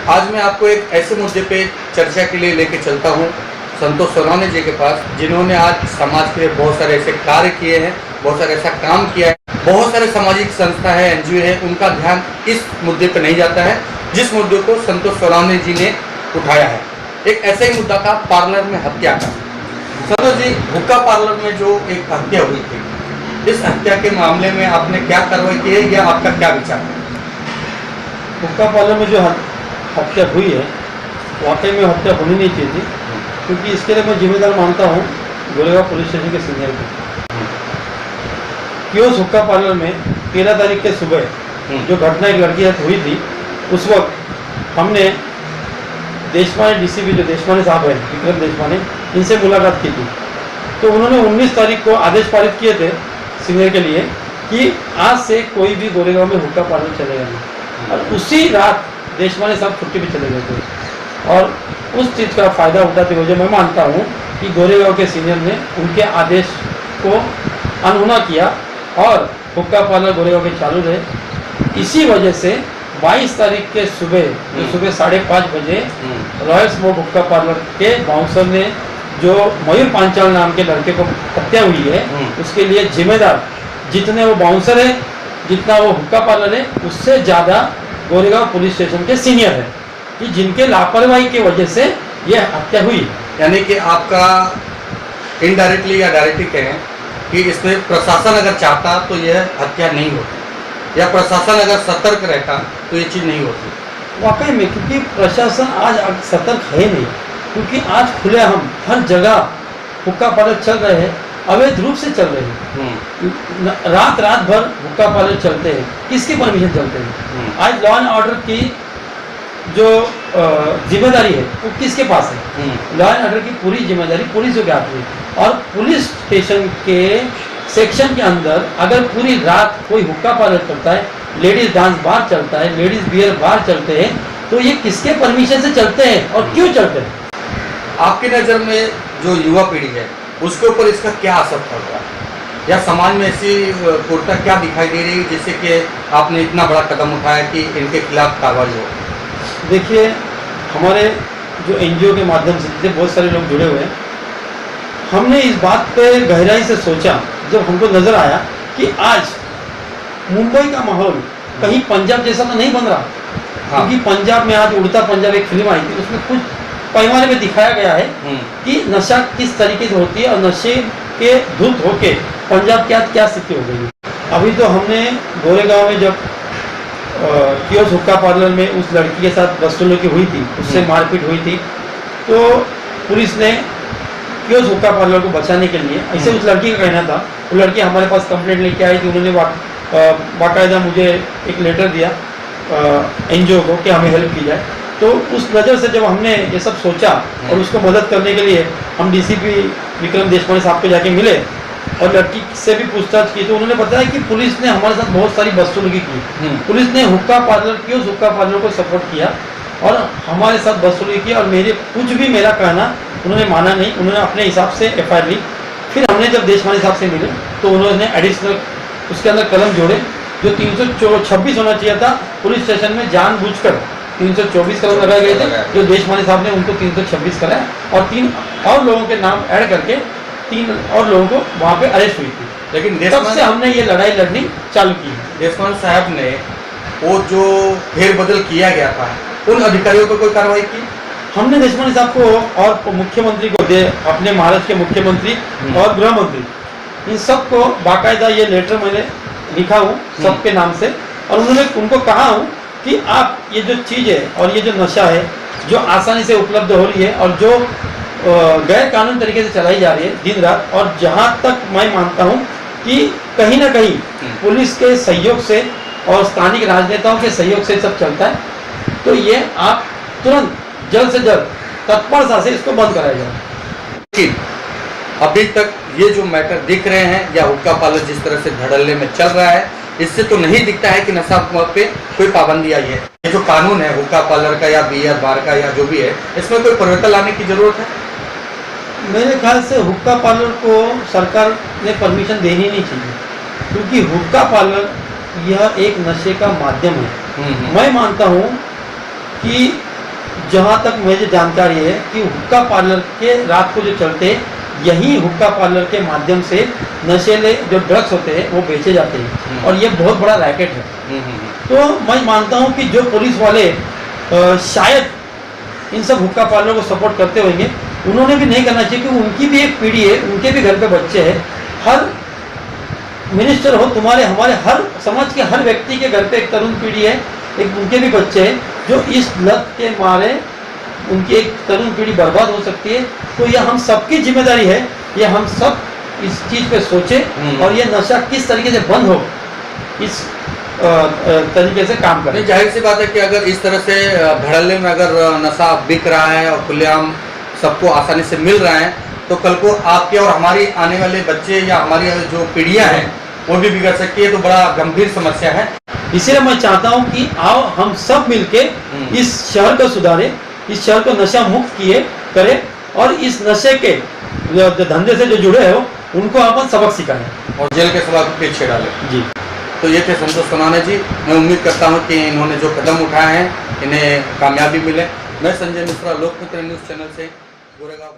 आज मैं आपको एक ऐसे मुद्दे पे चर्चा के लिए लेके चलता हूँ संतोष सोनवणे जी के पास, जिन्होंने आज समाज के लिए बहुत सारे ऐसे कार्य किए हैं, बहुत सारे ऐसा काम किया है। बहुत सारे सामाजिक संस्था है, एनजीओ है, उनका ध्यान इस मुद्दे पे नहीं जाता है जिस मुद्दे को संतोष सोनवणे जी ने उठाया है। एक ऐसा ही मुद्दा था पार्लर में हत्या का। संतोष जी, हुक्का पार्लर में जो एक हत्या हुई थी, इस हत्या के मामले में आपने क्या कार्रवाई की है या आपका क्या विचार है? हुक्का पार्लर में जो हत्या हुई है, वाकई में हत्या होनी नहीं चाहिए थी, क्योंकि इसके लिए मैं जिम्मेदार मानता हूँ गोरेगांव पुलिस स्टेशन के सीनियर को। कियोस्क हुक्का पार्लर में 13 तारीख के सुबह जो घटना एक लड़की साथ हुई थी, उस वक्त हमने देशमाने डीसीपी जो देशमाने साहब हैं, विक्रम देशमाने, इनसे मुलाकात की थी। तो उन्होंने 19 तारीख को आदेश पारित किए थे सीनियर के लिए कि आज से कोई भी गोरेगांव में हुक्का पार्लर चलेगा नहीं, और उसी रात देशमाने साहब छुट्टी पे चले गए थे। और उस चीज़ का फ़ायदा उठाते हुए मैं मानता हूँ कि गोरेगांव के सीनियर ने उनके आदेश को अनहोना किया और हुक्का पार्लर गोरेगांव के चालू रहे। इसी वजह से 22 तारीख के सुबह 5:30 बजे रॉयल स्मोक हुक्का पार्लर के बाउंसर ने जो मयूर पांचाल नाम के लड़के को हत्या हुई है, उसके लिए जिम्मेदार जितने वो बाउंसर है, जितना वो हुक्का पार्लर है, उससे ज़्यादा गोरेगांव पुलिस स्टेशन के सीनियर है कि जिनके लापरवाही की वजह से यह हत्या हुई। यानी कि आपका इनडायरेक्टली या डायरेक्टली कहें कि इसमें प्रशासन अगर चाहता तो यह हत्या नहीं होती, या प्रशासन अगर सतर्क रहता तो ये चीज़ नहीं होती। वाकई में, क्योंकि प्रशासन आज सतर्क है नहीं, क्योंकि आज खुले हम हर जगह हुक्का पार्लर चल रहे हैं, अवैध रूप से चल रहे हैं। रात भर हुक्का पार्लर चलते हैं, किसके परमिशन चलते हैं? आज लॉ एंड ऑर्डर की जो जिम्मेदारी है वो किसके पास है? लॉ एंड ऑर्डर की पूरी जिम्मेदारी पुलिस के हाथ में। और पुलिस स्टेशन के सेक्शन के अंदर अगर पूरी रात कोई हुक्का पार्लर चलता है, लेडीज डांस बार चलता है, लेडीज बियर बार चलते हैं, तो ये किसके परमिशन से चलते हैं और क्यों चलते हैं? आपकी नज़र में जो युवा पीढ़ी है उसके ऊपर इसका क्या असर पड़ रहा है, या समाज में ऐसी पूर्णता क्या दिखाई दे रही है जिससे कि आपने इतना बड़ा कदम उठाया कि इनके खिलाफ कार्रवाई हो? देखिए, हमारे जो एनजीओ के माध्यम से बहुत सारे लोग जुड़े हुए हैं, हमने इस बात पे गहराई से सोचा जब हमको नज़र आया कि आज मुंबई का माहौल कहीं पंजाब जैसा तो नहीं बन रहा। क्योंकि पंजाब में आज उड़ता पंजाब एक फिल्म आई थी, उसमें कुछ पैमाने में दिखाया गया है कि नशा किस तरीके से होती है और नशे के धुत होके पंजाब की आज क्या स्थिति हो गई। अभी तो हमने गोरेगांव में जब कियोस्क हुक्का पार्लर में उस लड़की के साथ बदसलूकी हुई थी, उससे मारपीट हुई थी, तो पुलिस ने कियोस्क हुक्का पार्लर को बचाने के लिए, ऐसे उस लड़की का कहना था, वो लड़की हमारे पास कंप्लेंट लेके आई थी, उन्होंने बाकायदा मुझे एक लेटर दिया एनजीओ को कि हमें हेल्प की जाए। तो उस नज़र से जब हमने ये सब सोचा और उसको मदद करने के लिए हम डीसीपी विक्रम देशमाने साहब को जाके मिले और लड़की से भी पूछताछ की, तो उन्होंने बताया कि पुलिस ने हमारे साथ बहुत सारी बदसलूकी की। पुलिस ने हुक्का पार्लर कियोस्क हुक्का पार्लर को सपोर्ट किया और हमारे साथ बदसलूकी की, और कुछ भी मेरा कहना उन्होंने माना नहीं, उन्होंने अपने हिसाब से FIR ली। फिर हमने जब देशमाने साहब से मिले तो उन्होंने एडिशनल उसके अंदर कलम जोड़े, जो 326 होना चाहिए था, पुलिस स्टेशन में जानबूझकर 324 कलम लगाए गए थे, जो देशमाने साहब ने उनको 326 कराया और 3 और लोगों के नाम ऐड करके 3 और लोगों को वहाँ पे अरेस्ट हुई थी। लेकिन तब से हमने ये लड़ाई लड़नी चालू की। देशमान साहब ने वो जो फेरबदल किया गया था, उन अधिकारियों पर कोई कार्रवाई की? हमने देशमाने साहब को और मुख्यमंत्री को अपने महाराष्ट्र के मुख्यमंत्री और गृह मंत्री, इन सबको बाकायदा ये लेटर मैंने लिखा हूँ सबके नाम से, और उनको कहा हूँ कि आप ये जो चीज़ है और ये जो नशा है जो आसानी से उपलब्ध हो रही है और जो गैर कानूनी तरीके से चलाई जा रही है दिन रात, और जहाँ तक मैं मानता हूँ कि कहीं ना कहीं पुलिस के सहयोग से और स्थानिक राजनेताओं के सहयोग से सब चलता है, तो ये आप तुरंत जल्द से जल्द तत्परता से इसको बंद कराया जाए। लेकिन अभी तक ये जो मैटर दिख रहे हैं या हुक्का पार्लर जिस तरह से धड़ल्ले में चल रहा है, इससे तो नहीं दिखता है कि नशा पे कोई पाबंदी आई है। ये जो कानून है हुक्का पार्लर का या बियर बार का या जो भी है, इसमें कोई परिवर्तन लाने की जरूरत है? मेरे ख्याल से हुक्का पार्लर को सरकार ने परमिशन देनी नहीं चाहिए, क्योंकि हुक्का पार्लर यह एक नशे का माध्यम है। मैं मानता हूँ कि जहाँ तक मुझे जानकारी है कि हुक्का पार्लर के रात को जो चलते यही हुक्का पार्लर के माध्यम से नशेले जो ड्रग्स होते हैं वो बेचे जाते हैं और ये बहुत बड़ा रैकेट है। तो मैं मानता हूँ कि जो पुलिस वाले शायद इन सब हुक्का पार्लर को सपोर्ट करते होंगे, उन्होंने भी नहीं करना चाहिए, क्योंकि उनकी भी एक पीढ़ी है, उनके भी घर पे बच्चे हैं। हर मिनिस्टर हो, तुम्हारे हमारे हर समाज के हर व्यक्ति के घर पे एक तरुण पीढ़ी है, एक उनके भी बच्चे हैं जो इस लत के मारे उनकी एक तरुण पीढ़ी बर्बाद हो सकती है। तो यह हम सबकी जिम्मेदारी है, ये हम सब इस चीज़ पे सोचें और ये नशा किस तरीके से बंद हो इस तरीके से काम करें। जाहिर सी बात है कि अगर इस तरह से धड़ल्ले में अगर नशा बिक रहा है और खुलेआम सबको आसानी से मिल रहा है, तो कल को आपके और हमारी आने वाले बच्चे या हमारी जो पीढ़ियां हैं वो भी बिगड़ सकती है। तो बड़ा गंभीर समस्या है। इसलिए मैं चाहता हूं कि आओ हम सब मिलके इस शहर को सुधारें, इस शहर को नशा मुक्त किए करें और इस नशे के जो धंधे से जो जुड़े हो उनको अपन सबक सिखाएं और जेल के सलाह को पीछे डालें। जी। तो ये थे संतोष सोनाने जी। मैं उम्मीद करता हूँ कि इन्होंने जो कदम उठाए हैं इन्हें कामयाबी मिले। मैं संजय मिश्रा, लोकमित्र न्यूज़ चैनल से गोरेगांव।